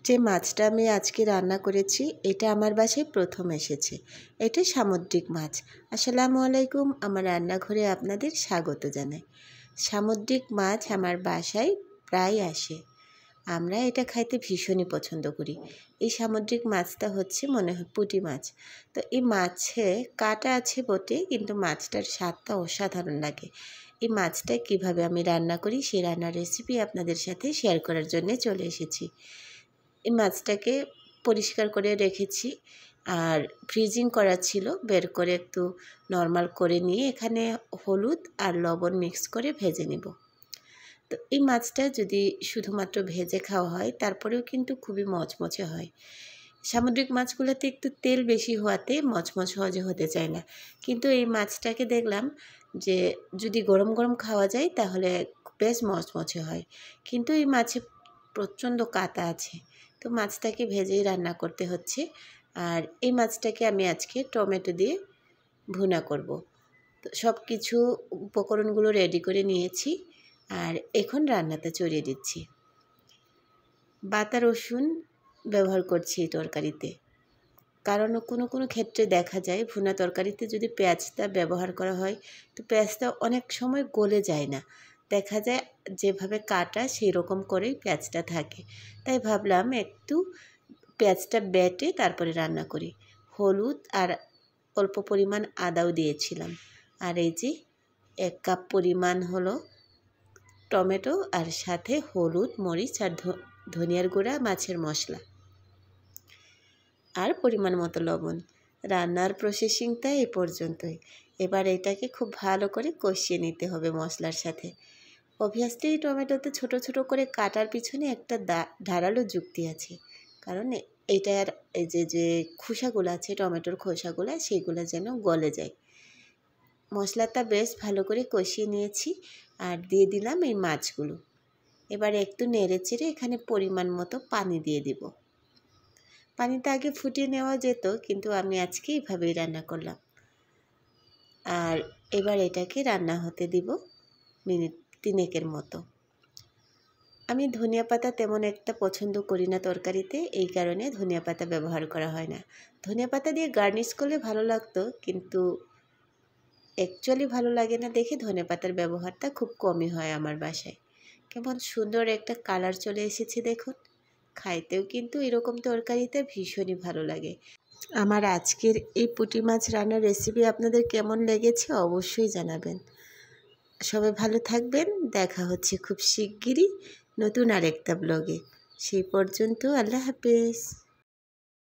যে মাছটা আমি আজকে রান্না করেছি এটা আমার বাসায় প্রথম এসেছে। এটা সামুদ্রিক মাছ। আসসালামু আলাইকুম, আমার রান্নাঘরে আপনাদের স্বাগত জানাই। সামুদ্রিক মাছ আমার বাসায় প্রায় আসে। আমরা এটা খাইতে ভীষণই পছন্দ করি। এই সামুদ্রিক মাছটা হচ্ছে মনে হয় পুঁটি মাছ। তো এই মাছে কাঁটা আছে বটে, কিন্তু মাছটার স্বাদটা অসাধারণ লাগে। এই মাছটা কিভাবে আমি রান্না করি সেই রান্নার রেসিপি আপনাদের সাথে শেয়ার করার জন্য চলে এসেছি। এই মাছটাকে পরিষ্কার করে রেখেছি, আর ফ্রিজিং করা ছিল, বের করে একটু নর্মাল করে নিয়ে এখানে হলুদ আর লবণ মিক্স করে ভেজে নিব। তো এই মাছটা যদি শুধুমাত্র ভেজে খাওয়া হয় তারপরেও কিন্তু খুবই মচমচে হয়। সামুদ্রিক মাছগুলোতে একটু তেল বেশি হওয়াতে মচমচ সহজে হতে চায় না, কিন্তু এই মাছটাকে দেখলাম যে যদি গরম গরম খাওয়া যায় তাহলে বেশ মচমচে হয়। কিন্তু এই মাছে প্রচণ্ড কাঁটা আছে, তো মাছটাকে ভেজেই রান্না করতে হচ্ছে। আর এই মাছটাকে আমি আজকে টমেটো দিয়ে ভুনা করব। তো সব কিছু উপকরণগুলো রেডি করে নিয়েছি, আর এখন রান্নাতে চড়িয়ে দিচ্ছি। বাটা রসুন ব্যবহার করছি এই তরকারিতে, কারণ কোনো কোনো ক্ষেত্রে দেখা যায় ভুনা তরকারিতে যদি পেঁয়াজটা ব্যবহার করা হয় তো পেঁয়াজটা অনেক সময় গলে যায় না, দেখা যায় যেভাবে কাটা সেই রকম করেই পেঁয়াজটা থাকে। তাই ভাবলাম একটু পেঁয়াজটা বেটে তারপরে রান্না করি। হলুদ আর অল্প পরিমাণ আদাও দিয়েছিলাম। আর এই যে 1 কাপ পরিমাণ হলো টমেটো, আর সাথে হলুদ, মরিচ আর ধনিয়ার গুঁড়া, মাছের মশলা আর পরিমাণ মতো লবণ। রান্নার প্রসেসিংটা এই পর্যন্তই। এবার এটাকে খুব ভালো করে কষিয়ে নিতে হবে মশলার সাথে। অবভিয়াসলি টমেটোতে ছোট ছোট করে কাটার পিছনে একটা ধারালো যুক্তি আছে, কারণ এইটার এই যে খোসাগুলো আছে, টমেটোর খোসাগুলো, সেইগুলো যেন গলে যায়। মশলাটা বেশ ভালো করে কষিয়ে নিয়েছি, আর দিয়ে দিলাম এই মাছগুলো। এবার একটু নেড়ে চেড়ে এখানে পরিমাণ মতো পানি দিয়ে দিব। পানিটা আগে ফুটিয়ে নেওয়া যেত, কিন্তু আমি আজকে এইভাবেই রান্না করলাম। আর এবার এটাকে রান্না হতে দিব মিনিট 3 মতো। আমি ধনিয়া পাতা তেমন একটা পছন্দ করি না তরকারিতে, এই কারণে ধনিয়া পাতা ব্যবহার করা হয় না। ধনিয়া পাতা দিয়ে গার্নিশ করলে ভালো লাগতো, কিন্তু অ্যাকচুয়ালি ভালো লাগে না দেখে ধনিয়া পাতার ব্যবহারটা খুব কমই হয় আমার বাসায়। কেমন সুন্দর একটা কালার চলে এসেছে দেখুন। খাইতেও কিন্তু এরকম তরকারিতে ভীষণই ভালো লাগে। আমার আজকের এই পুঁটি মাছ রান্নার রেসিপি আপনাদের কেমন লেগেছে অবশ্যই জানাবেন। সবাই ভালো থাকবেন। দেখা হচ্ছে খুব শিগগিরই নতুন আরেকটা ব্লগে। সেই পর্যন্ত আল্লাহ হাফেজ।